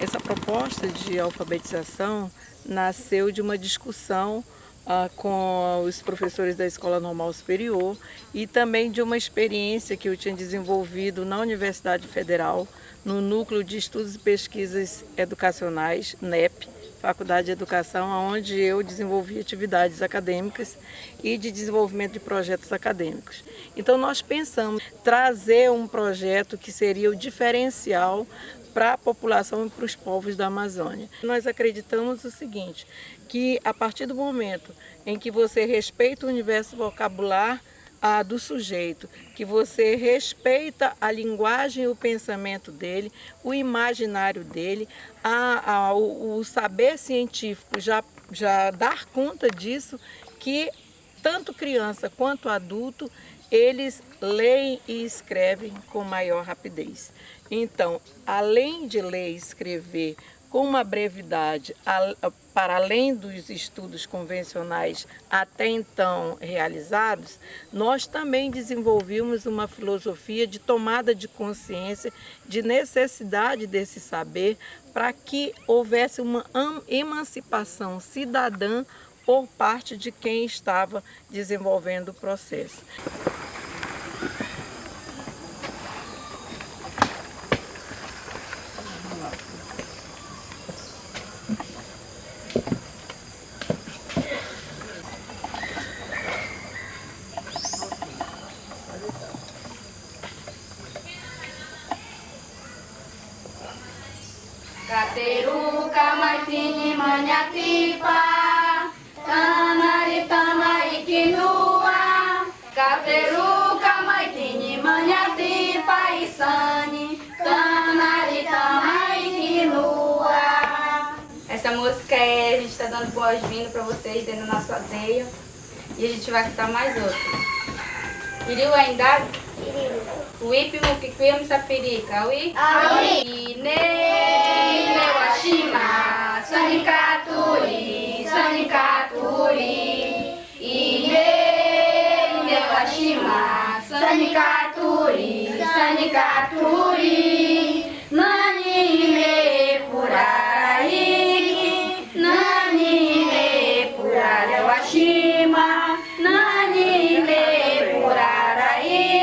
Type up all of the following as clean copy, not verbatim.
Essa proposta de alfabetização nasceu de uma discussão com os professores da Escola Normal Superior e também de uma experiência que eu tinha desenvolvido na Universidade Federal, no Núcleo de Estudos e Pesquisas Educacionais, NEP, Faculdade de Educação, onde eu desenvolvi atividades acadêmicas e de desenvolvimento de projetos acadêmicos. Então nós pensamos trazer um projeto que seria o diferencial para a população e para os povos da Amazônia. Nós acreditamos o seguinte, que a partir do momento em que você respeita o universo vocabular do sujeito, que você respeita a linguagem e o pensamento dele, o imaginário dele, o saber científico já dar conta disso, que tanto criança quanto adulto, eles leem e escrevem com maior rapidez. Então, além de ler e escrever com uma brevidade, para além dos estudos convencionais até então realizados, nós também desenvolvimos uma filosofia de tomada de consciência, de necessidade desse saber, para que houvesse uma emancipação cidadã por parte de quem estava desenvolvendo o processo. Cateruca, maitini, manhatipa, tanaritama e quinua. Cateruca, maitini, manhatipa, isani, tanaritama e quinua. Essa música a gente está dando boas-vindas para vocês dentro da nossa aldeia. E a gente vai cantar mais outra. Iriu ainda? Iriu. Uipi mukikwia msapirika, ui? Aui. Ine, lewashima, sanikaturi, sanikaturi. Ine, lewashima, sanikaturi, sanikaturi. Nani me purarai, nani me purarai lewashima, nani me purarai.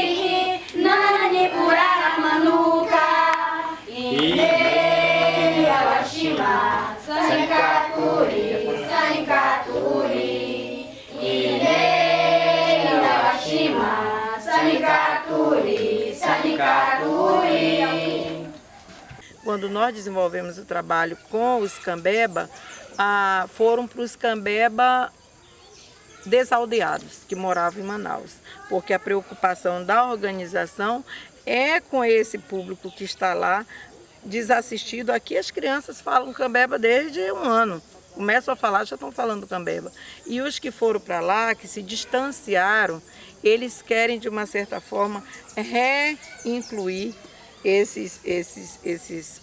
Nani purara manuka, ine lewashima, sanikaturi, sanikaturi. Ine lewashima, sanikaturi, sanikaturi. Quando nós desenvolvemos o trabalho com os Cambeba, foram para os Cambeba desaldeados que moravam em Manaus, porque a preocupação da organização é com esse público que está lá desassistido. Aqui as crianças falam Cambeba desde 1 ano, começam a falar, já estão falando Cambeba. E os que foram para lá, que se distanciaram, eles querem de uma certa forma reincluir esses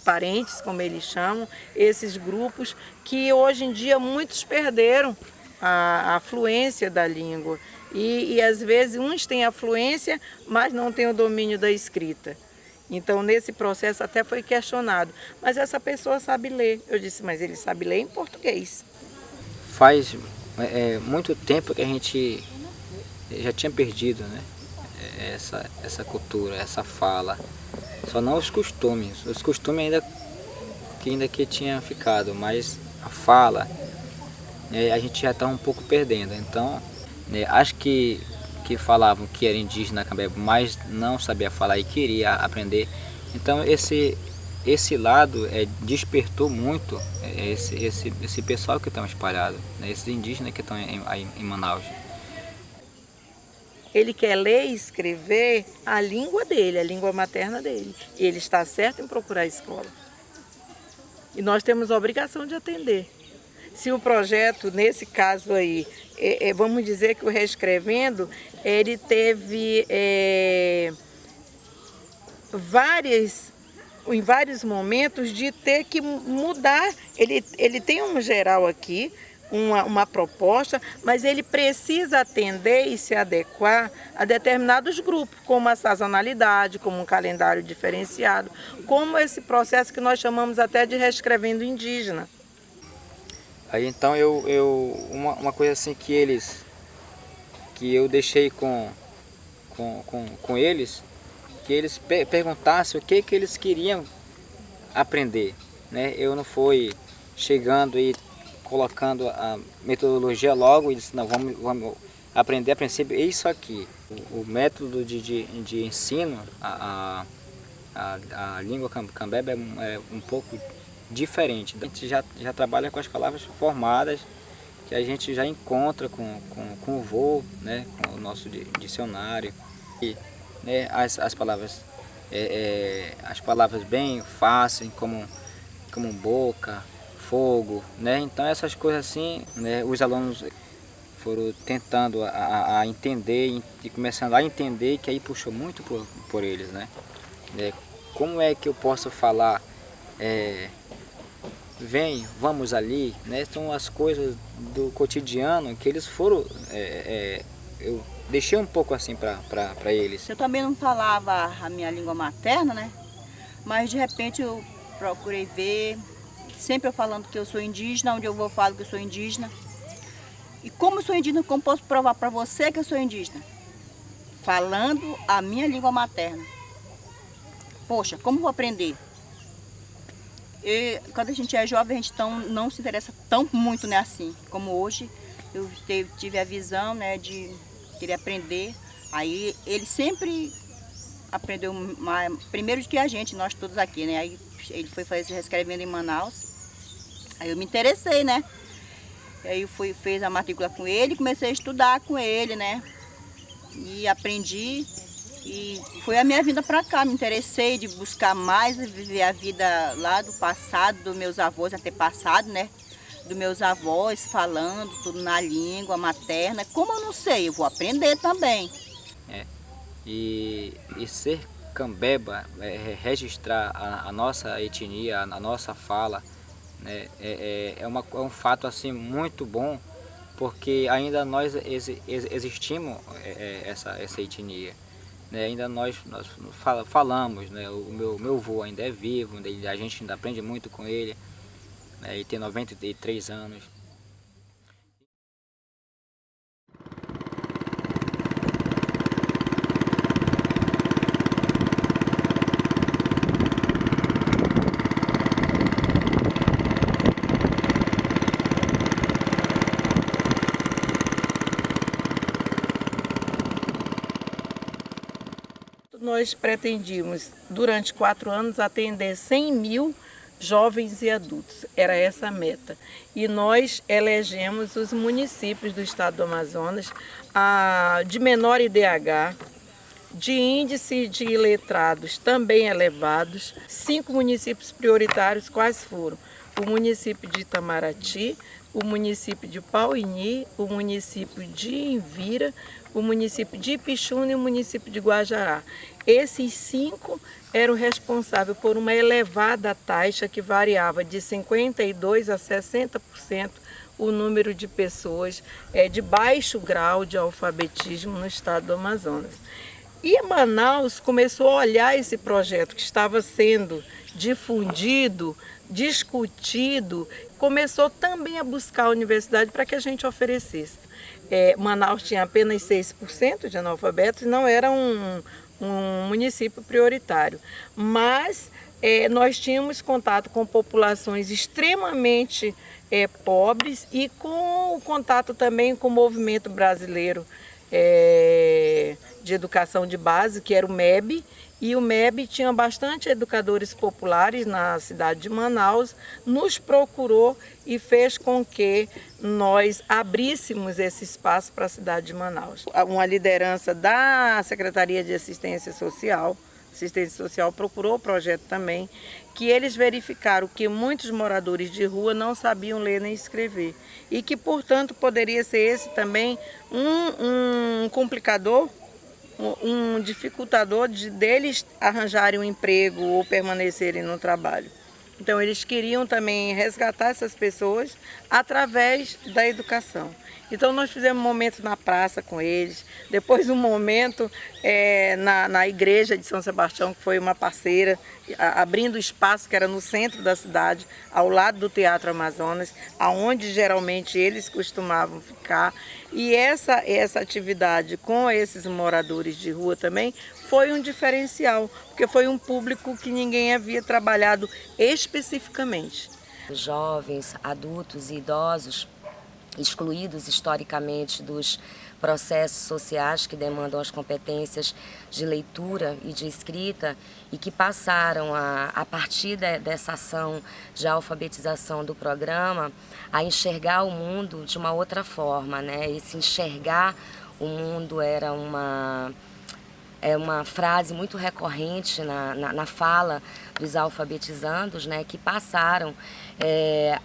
parentes, como eles chamam, esses grupos que hoje em dia muitos perderam a fluência da língua. E às vezes uns têm a fluência, mas não têm o domínio da escrita. Então nesse processo até foi questionado, mas essa pessoa sabe ler. Eu disse, mas ele sabe ler em português. Faz muito tempo que a gente já tinha perdido, né? Essa cultura, essa fala. Só não os costumes ainda que tinha ficado, mas a fala a gente já está um pouco perdendo. Então acho que falavam que era indígena Cambeba, mas não sabia falar e queria aprender. Então esse esse lado despertou muito esse pessoal que estão espalhado, né? Esses indígenas que estão aí em Manaus. Ele quer ler e escrever a língua dele, a língua materna dele. E ele está certo em procurar a escola. E nós temos a obrigação de atender. Se o projeto, nesse caso aí, vamos dizer que o Reescrevendo, ele teve em vários momentos de ter que mudar. Ele tem um geral aqui, uma proposta, mas ele precisa atender e se adequar a determinados grupos, como a sazonalidade, como um calendário diferenciado, como esse processo que nós chamamos até de Reescrevendo Indígena. Aí então uma coisa assim que eu deixei com eles, que eles perguntassem o que eles queriam aprender, né? Eu não fui chegando e colocando a metodologia logo e disse, não, vamos aprender a princípio isso aqui. O método de ensino, a língua cambeba é um pouco diferente. A gente já trabalha com as palavras formadas, que a gente já encontra com o vô, né, com o nosso dicionário. E, né, as palavras bem fáceis, como boca, fogo, né? Então essas coisas assim, né, os alunos foram tentando a entender e começando a entender, que aí puxou muito por eles, né? Como é que eu posso falar, vem, vamos ali, né? São as coisas do cotidiano que eles foram, eu deixei um pouco assim para eles. Eu também não falava a minha língua materna, né? Mas de repente eu procurei ver, sempre eu falando que eu sou indígena, onde eu vou eu falo que eu sou indígena. E como eu sou indígena, como posso provar para você que eu sou indígena? Falando a minha língua materna. Poxa, como vou aprender? E quando a gente é jovem, a gente não se interessa tão muito, né, assim. Como hoje, eu tive a visão, né, de querer aprender. Aí ele sempre aprendeu primeiro do que a gente, nós todos aqui, né? Aí ele foi fazer esse Reescrevendo em Manaus. Aí eu me interessei, né? Aí eu fiz a matrícula com ele e comecei a estudar com ele, né? E aprendi. E foi a minha vinda para cá, me interessei de buscar mais, viver a vida lá do passado, dos meus avós, antepassado, né? Dos meus avós falando tudo na língua materna. Como eu não sei, eu vou aprender também. E ser cambeba, registrar a nossa etnia, a nossa fala, né? É um fato assim muito bom, porque ainda nós existimos essa etnia. Né, ainda nós falamos, né, o meu avô ainda é vivo, a gente ainda aprende muito com ele, né, ele tem 93 anos. Nós pretendíamos, durante 4 anos, atender 100 mil jovens e adultos. Era essa a meta. E nós elegemos os municípios do estado do Amazonas de menor IDH, de índice de iletrados também elevados. 5 municípios prioritários, quais foram? O município de Itamaraty, o município de Pauini, o município de Envira, o município de Ipixuna e o município de Guajará. Esses 5 eram responsáveis por uma elevada taxa que variava de 52% a 60% o número de pessoas de baixo grau de alfabetismo no estado do Amazonas. E Manaus começou a olhar esse projeto que estava sendo difundido, discutido, começou também a buscar a universidade para que a gente oferecesse. Manaus tinha apenas 6% de analfabetos e não era um município prioritário, mas nós tínhamos contato com populações extremamente pobres e com contato também com o movimento brasileiro de educação de base, que era o MEB, e o MEB tinha bastante educadores populares na cidade de Manaus, nos procurou e fez com que nós abríssemos esse espaço para a cidade de Manaus. Uma liderança da Secretaria de Assistência Social procurou o projeto também, que eles verificaram que muitos moradores de rua não sabiam ler nem escrever e que, portanto, poderia ser esse também um complicador, um dificultador deles arranjarem um emprego ou permanecerem no trabalho. Então, eles queriam também resgatar essas pessoas através da educação. Então, nós fizemos um momento na praça com eles, depois um momento na igreja de São Sebastião, que foi uma parceira, abrindo espaço que era no centro da cidade, ao lado do Teatro Amazonas, aonde geralmente eles costumavam ficar. E essa atividade com esses moradores de rua também foi um diferencial, porque foi um público que ninguém havia trabalhado especificamente. Jovens, adultos e idosos excluídos historicamente dos processos sociais que demandam as competências de leitura e de escrita e que passaram, a partir dessa ação de alfabetização do programa, a enxergar o mundo de uma outra forma, né? Esse enxergar o mundo era uma frase muito recorrente na fala dos alfabetizandos, né, que passaram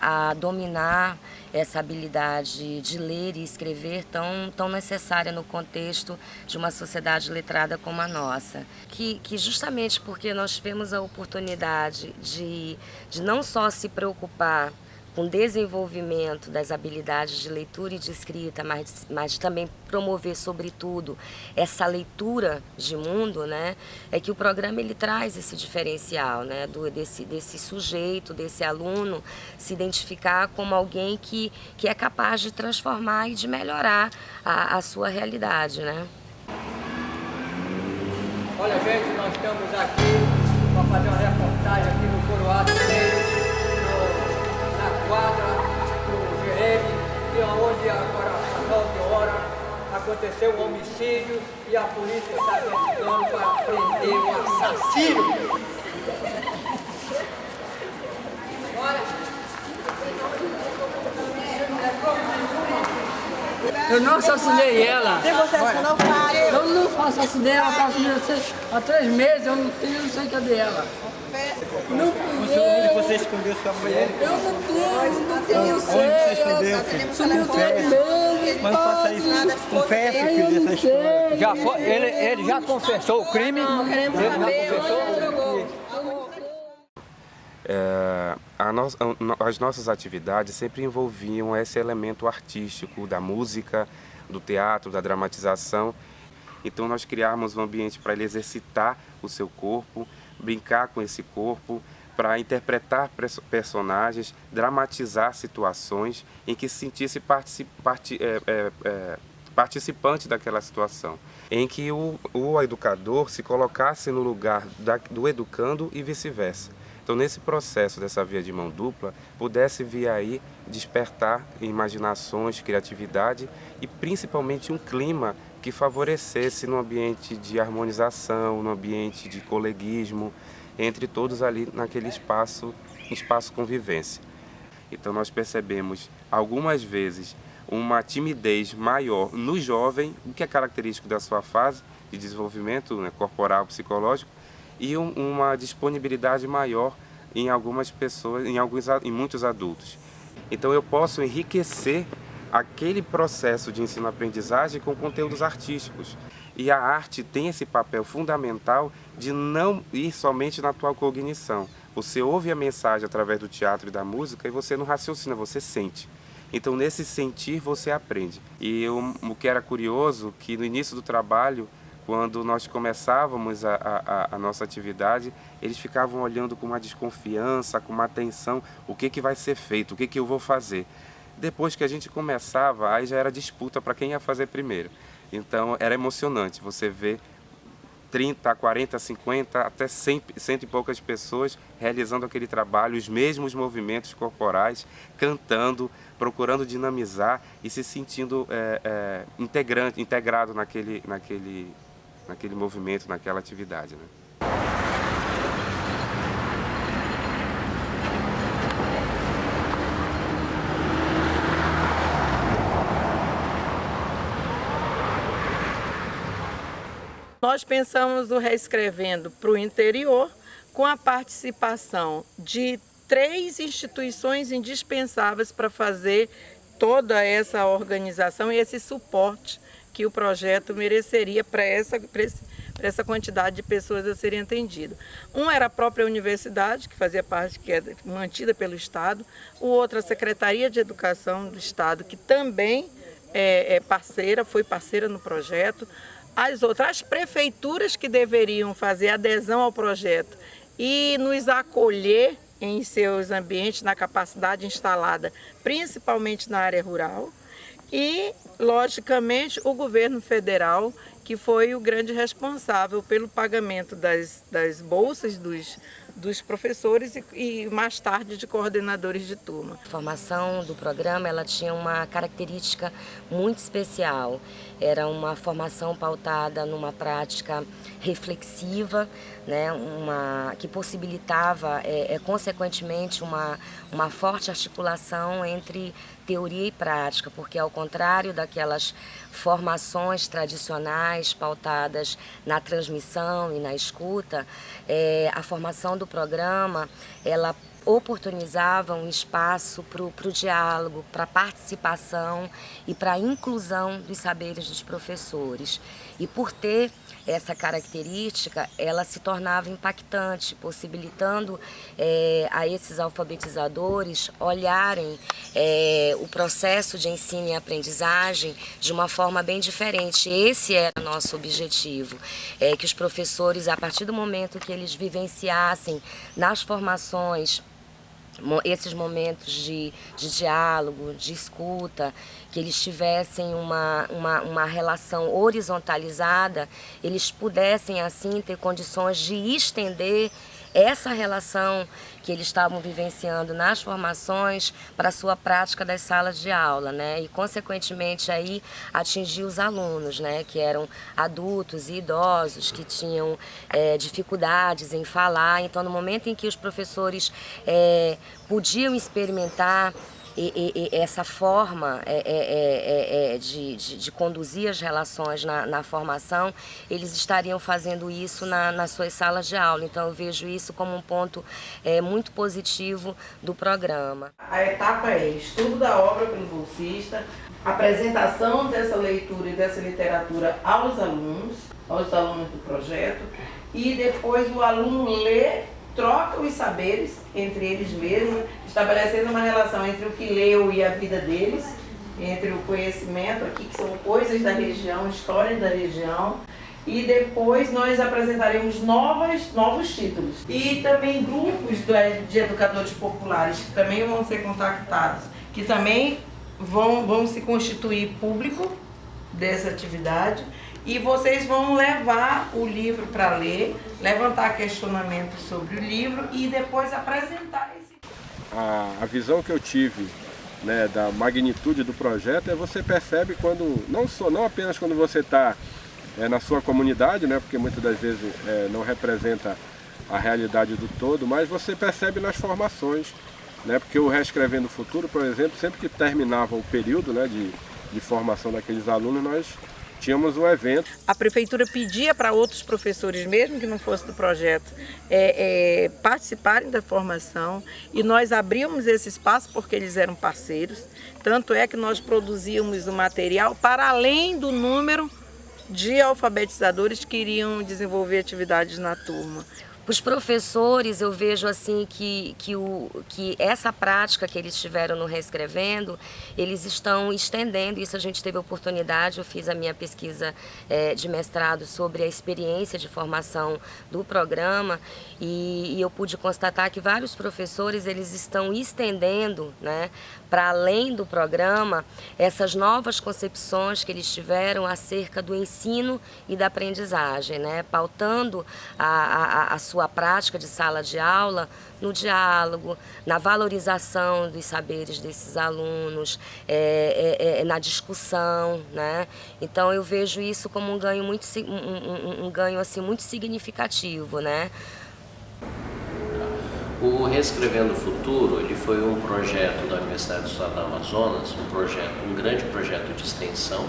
a dominar essa habilidade de ler e escrever tão necessária no contexto de uma sociedade letrada como a nossa. Que justamente porque nós tivemos a oportunidade de não só se preocupar com o desenvolvimento das habilidades de leitura e de escrita, mas também promover, sobretudo, essa leitura de mundo, né? É que o programa ele traz esse diferencial, né? Desse sujeito, desse aluno, se identificar como alguém que é capaz de transformar e de melhorar a sua realidade, né? Olha, gente, nós estamos aqui para fazer uma reportagem aqui no Coroado quadra do GM, e onde agora às 9 horas aconteceu um homicídio e a polícia está investigando para prender o assassino. Eu não assassinei ela. Se você assinou, fale. Eu não assassinei ela, assassinei há 3 meses, eu não sei cadê ela. Não fui eu. Você escondeu sua mulher? Eu não tenho, Onde você escondeu, filho? Sumiu 3 meses. Mas não faça isso. Confessa, filho, dessa história. Já foi, ele já confessou o crime? Queremos Ele já saber confessou? As nossas atividades sempre envolviam esse elemento artístico da música, do teatro, da dramatização. Então nós criamos um ambiente para ele exercitar o seu corpo, brincar com esse corpo, para interpretar personagens, dramatizar situações em que se sentisse participante daquela situação, em que o educador se colocasse no lugar do educando e vice-versa. Então, nesse processo dessa via de mão dupla, pudesse vir aí despertar imaginações, criatividade e principalmente um clima que favorecesse no ambiente de harmonização, no ambiente de coleguismo, entre todos ali naquele espaço convivência. Então nós percebemos algumas vezes uma timidez maior no jovem, o que é característico da sua fase de desenvolvimento, né, corporal, psicológico, e uma disponibilidade maior em algumas pessoas, em muitos adultos. Então eu posso enriquecer aquele processo de ensino-aprendizagem com conteúdos artísticos. E a arte tem esse papel fundamental de não ir somente na tua cognição. Você ouve a mensagem através do teatro e da música e você não raciocina, você sente. Então, nesse sentir, você aprende. E o que era curioso, que no início do trabalho, quando nós começávamos a nossa atividade, eles ficavam olhando com uma desconfiança, com uma atenção, o que vai ser feito, o que eu vou fazer. Depois que a gente começava, aí já era disputa para quem ia fazer primeiro. Então era emocionante você ver 30, 40, 50, até 100 e poucas pessoas realizando aquele trabalho, os mesmos movimentos corporais, cantando, procurando dinamizar e se sentindo integrado naquele movimento, naquela atividade, né? Nós pensamos o Reescrevendo para o interior, com a participação de 3 instituições indispensáveis para fazer toda essa organização e esse suporte que o projeto mereceria para essa quantidade de pessoas a serem atendidas. Um era a própria universidade, que fazia parte, que é mantida pelo Estado. O outro, a Secretaria de Educação do Estado, que também foi parceira no projeto. As prefeituras que deveriam fazer adesão ao projeto e nos acolher em seus ambientes, na capacidade instalada, principalmente na área rural. E, logicamente, o governo federal, que foi o grande responsável pelo pagamento das bolsas dos professores e mais tarde de coordenadores de turma. A formação do programa ela tinha uma característica muito especial. Era uma formação pautada numa prática reflexiva, né, que possibilitava, consequentemente, uma forte articulação entre teoria e prática, porque ao contrário daquelas formações tradicionais pautadas na transmissão e na escuta, a formação do programa, ela oportunizava um espaço para o diálogo, para a participação e para a inclusão dos saberes dos professores. E por ter essa característica, ela se tornava impactante, possibilitando a esses alfabetizadores olharem o processo de ensino e aprendizagem de uma forma bem diferente. Esse era o nosso objetivo, que os professores, a partir do momento que eles vivenciassem nas formações esses momentos de diálogo, de escuta, que eles tivessem uma relação horizontalizada, eles pudessem assim ter condições de estender essa relação que eles estavam vivenciando nas formações para a sua prática das salas de aula, né? E, consequentemente, aí atingir os alunos, né? Que eram adultos e idosos, que tinham dificuldades em falar. Então, no momento em que os professores podiam experimentar essa forma de conduzir as relações na formação, eles estariam fazendo isso nas suas salas de aula. Então, eu vejo isso como um ponto muito positivo do programa. A etapa é estudo da obra pelo bolsista, apresentação dessa leitura e dessa literatura aos alunos do projeto, e depois o aluno lê, troca os saberes entre eles mesmos, estabelecendo uma relação entre o que leu e a vida deles, entre o conhecimento aqui, que são coisas da região, história da região, e depois nós apresentaremos novos títulos. E também grupos de educadores populares que também vão ser contactados, que também vão se constituir público dessa atividade, e vocês vão levar o livro para ler, levantar questionamentos sobre o livro e depois apresentar esse. A visão que eu tive, né, da magnitude do projeto você percebe quando, não apenas quando você está na sua comunidade, né, porque muitas das vezes não representa a realidade do todo, mas você percebe nas formações, né, porque o Reescrevendo o Futuro, por exemplo, sempre que terminava o período, né, de formação daqueles alunos, nós tínhamos um evento. A prefeitura pedia para outros professores, mesmo que não fosse do projeto, participarem da formação, e nós abríamos esse espaço porque eles eram parceiros. Tanto é que nós produzíamos o material para além do número de alfabetizadores que iriam desenvolver atividades na turma. Os professores, eu vejo assim que essa prática que eles tiveram no Reescrevendo, eles estão estendendo. Isso a gente teve a oportunidade, eu fiz a minha pesquisa de mestrado sobre a experiência de formação do programa, e eu pude constatar que vários professores eles estão estendendo, né, para além do programa, essas novas concepções que eles tiveram acerca do ensino e da aprendizagem, né, pautando a sua sua prática de sala de aula no diálogo, na valorização dos saberes desses alunos, na discussão, né? Então eu vejo isso como um ganho um ganho assim muito significativo, né? O Reescrevendo o Futuro, ele foi um projeto da Universidade do Estado do Amazonas, um grande projeto de extensão,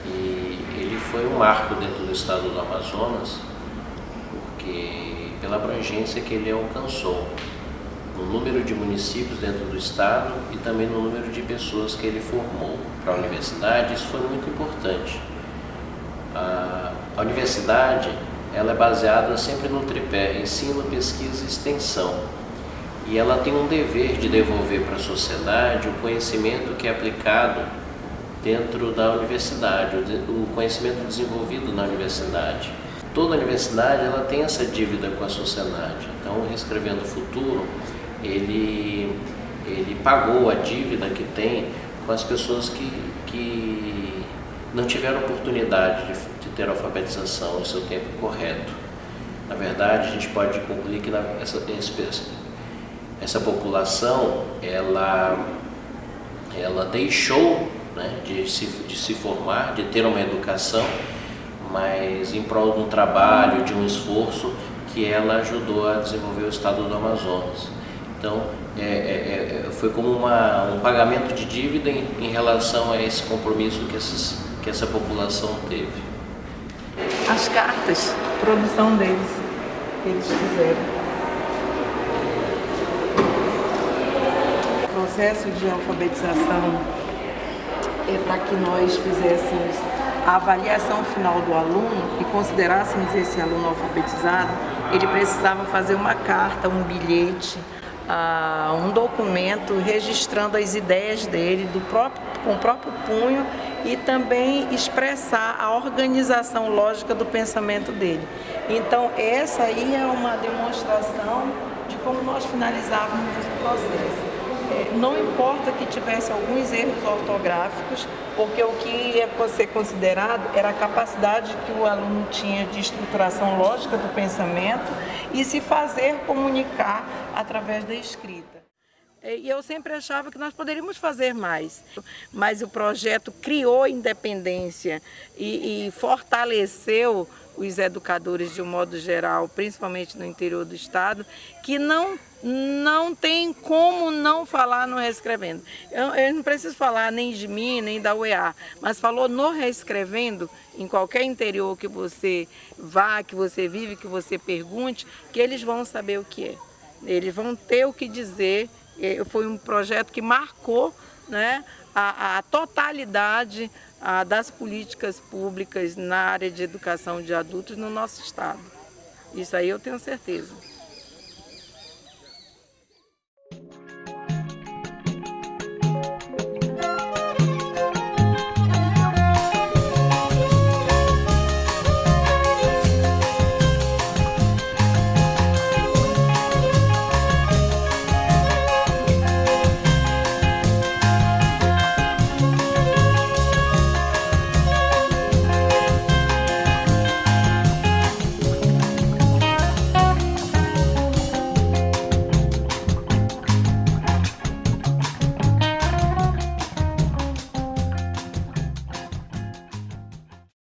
e ele foi um marco dentro do Estado do Amazonas, porque pela abrangência que ele alcançou, no número de municípios dentro do Estado e também no número de pessoas que ele formou para a universidade. Isso foi muito importante. A universidade, ela é baseada sempre no tripé, ensino, pesquisa e extensão. E ela tem um dever de devolver para a sociedade o conhecimento que é aplicado dentro da universidade, o conhecimento desenvolvido na universidade. Toda universidade ela tem essa dívida com a sociedade. Então, o Reescrevendo o Futuro, ele pagou a dívida que tem com as pessoas que não tiveram oportunidade de ter alfabetização no seu tempo correto. Na verdade, a gente pode concluir que essa população ela deixou, né, de se formar, de ter uma educação, mas em prol de um trabalho, de um esforço que ela ajudou a desenvolver o estado do Amazonas. Então, foi como um pagamento de dívida em relação a esse compromisso que essa população teve. As cartas, produção deles, que eles fizeram. O processo de alfabetização é para que nós fizéssemos a avaliação final do aluno e considerássemos esse aluno alfabetizado. Ele precisava fazer uma carta, um bilhete, um documento registrando as ideias dele com o próprio punho e também expressar a organização lógica do pensamento dele. Então essa aí é uma demonstração de como nós finalizávamos o processo. Não importa que tivesse alguns erros ortográficos, porque o que ia ser considerado era a capacidade que o aluno tinha de estruturação lógica do pensamento e se fazer comunicar através da escrita. E eu sempre achava que nós poderíamos fazer mais, mas o projeto criou independência e fortaleceu os educadores de um modo geral, principalmente no interior do estado, que não tem como não falar no Reescrevendo. Eu não preciso falar nem de mim, nem da UEA, mas falou no Reescrevendo, em qualquer interior que você vá, que você vive, que você pergunte, que eles vão saber o que é. Eles vão ter o que dizer. Foi um projeto que marcou, né, a totalidade das políticas públicas na área de educação de adultos no nosso estado. Isso aí eu tenho certeza.